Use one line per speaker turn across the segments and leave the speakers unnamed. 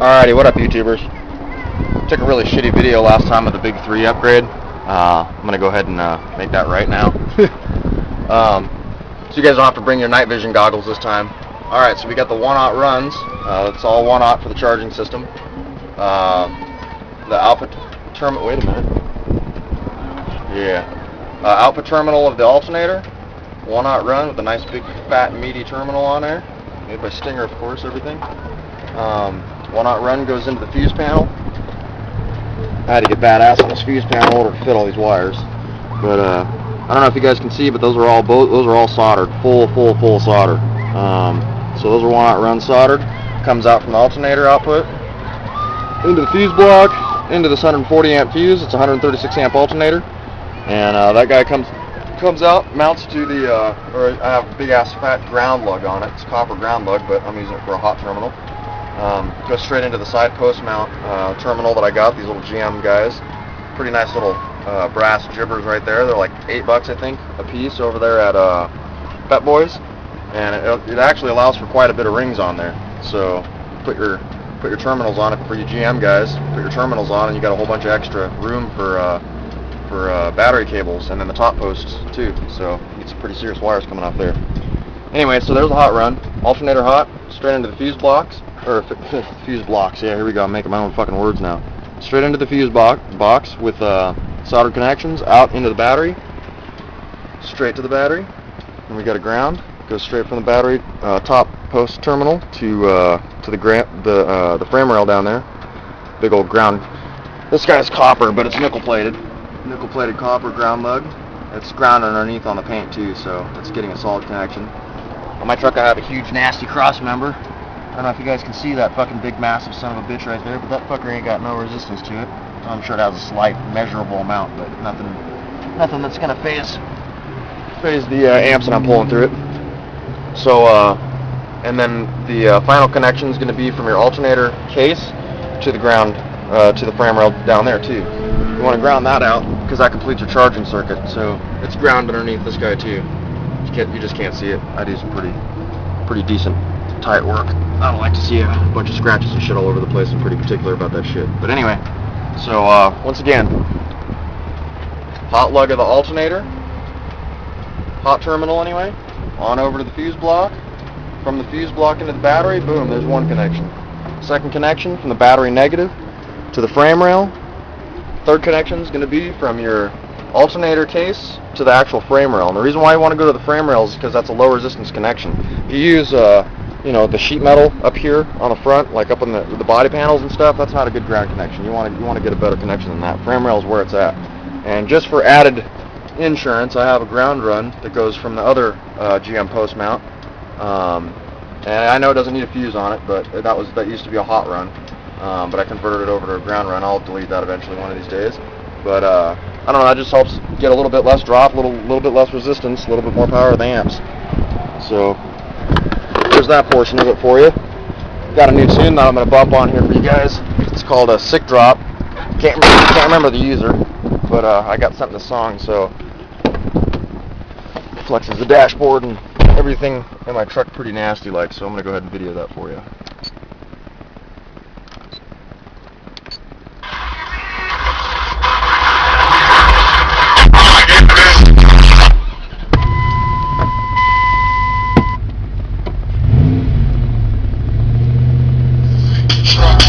Alrighty, what up YouTubers? Took a really shitty video last time of the Big 3 upgrade. I'm going to go ahead and make that right now. So you guys don't have to bring your night vision goggles this time. Alright, so we got the 1-aught runs. It's all 1-aught for the charging system. The alpha terminal, wait a minute. Yeah. Alpha terminal of the alternator. 1-aught run with a nice big fat meaty terminal on there. Made by Stinger, of course, everything. 1-aught run goes into the fuse panel. I had to get badass on this fuse panel in order to fit all these wires. But I don't know if you guys can see, but those are all soldered, full solder. So those are 1-aught run soldered. Comes out from the alternator output into the fuse block, into this 140 amp fuse. It's a 136 amp alternator, and that guy comes out, mounts to the or I have a big ass fat ground lug on it. It's copper ground lug, but I'm using it for a hot terminal. Goes straight into the side post mount terminal that I got. These little GM guys, pretty nice little brass jibbers right there. They're like $8 I think a piece over there at Pet Boys, and it actually allows for quite a bit of rings on there. So put your terminals on it for you GM guys. Put your terminals on, and you got a whole bunch of extra room for battery cables, and then the top posts too. So you get some pretty serious wires coming off there. Anyway, so there's a hot run, alternator hot, straight into the fuse blocks. Or fuse blocks, yeah, here we go, I'm making my own fucking words now. Straight into the fuse box with soldered connections, out into the battery, straight to the battery, and we got a ground, goes straight from the battery top post terminal to the frame rail down there. Big old ground. This guy's copper, but it's nickel plated copper ground lug. It's ground underneath on the paint too, so it's getting a solid connection. On my truck I have a huge nasty cross member. I don't know if you guys can see that fucking big massive son of a bitch right there, but that fucker ain't got no resistance to it. I'm sure it has a slight measurable amount, but nothing that's gonna phase the amps that I'm pulling through it. So and then the final connection is gonna be from your alternator case to the ground, to the frame rail down there too. You want to ground that out because that completes your charging circuit. So it's ground underneath this guy too. You just can't see it. I do some pretty decent tight work. I don't like to see a bunch of scratches and shit all over the place. I'm pretty particular about that shit. But anyway, so once again, hot lug of the alternator, hot terminal anyway, on over to the fuse block. From the fuse block into the battery, boom, there's one connection. Second connection from the battery negative to the frame rail. Third connection is going to be from your alternator case to the actual frame rail. And the reason why you want to go to the frame rail is because that's a low resistance connection. If you use the sheet metal up here on the front, like up on the body panels and stuff, that's not a good ground connection. You want to get a better connection than that. Frame rail is where it's at. And just for added insurance, I have a ground run that goes from the other GM post mount. And I know it doesn't need a fuse on it, but that used to be a hot run. But I converted it over to a ground run. I'll delete that eventually one of these days. But I don't know, that just helps get a little bit less drop, a little bit less resistance, a little bit more power of the amps. So there's that portion of it for you. Got a new tune that I'm going to bump on here for you guys. It's called a Sick Drop. Can't remember the user, but I got sent this song, so flexes the dashboard and everything in my truck pretty nasty like, so I'm going to go ahead and video that for you.
Truck.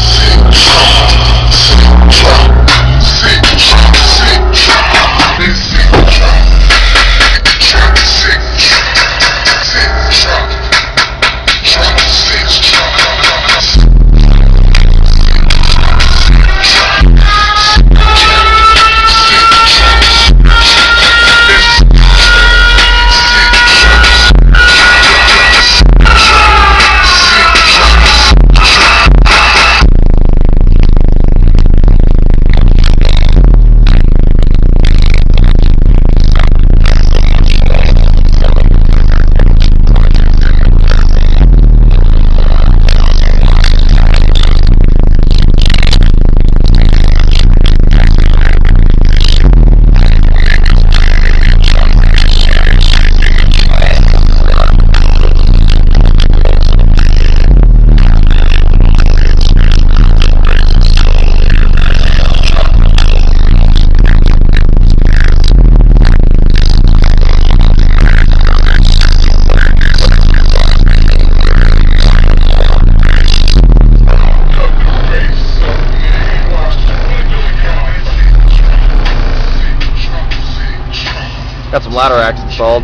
Got some ladder racks installed.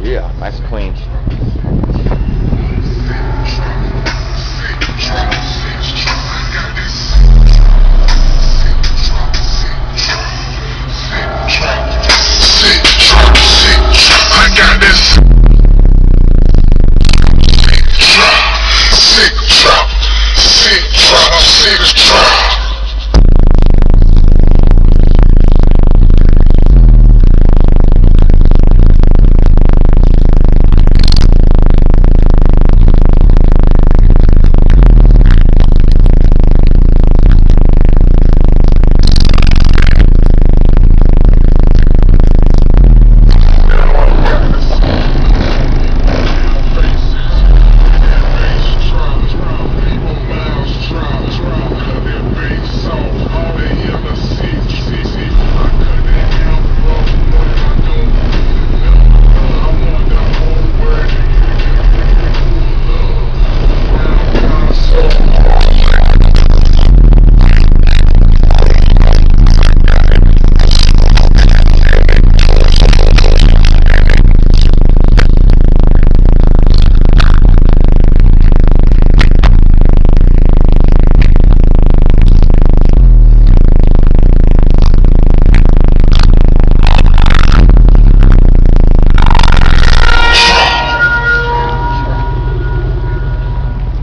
Yeah, nice and clean.
I got this sick drop.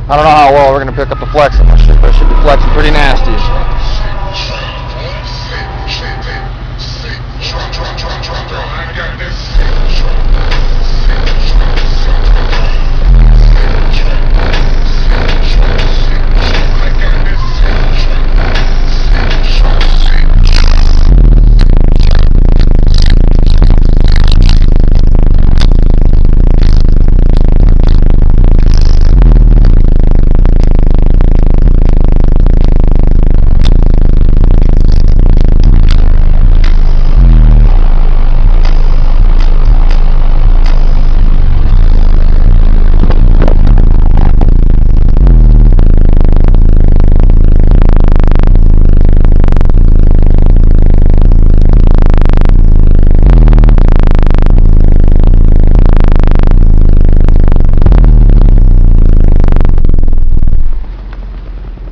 I don't know how well we're going to pick up the flex on this shit, but it should be flexing pretty nasty.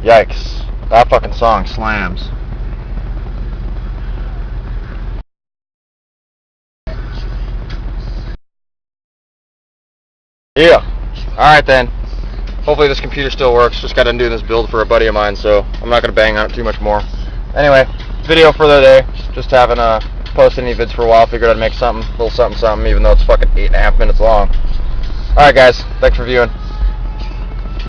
Yikes. That fucking song slams. Yeah. Alright then. Hopefully this computer still works. Just got into this build for a buddy of mine, so I'm not going to bang on it too much more. Anyway, video for the day. Just haven't posted any vids for a while. Figured I'd make something, a little something, even though it's fucking 8.5 minutes long. Alright guys, thanks for viewing.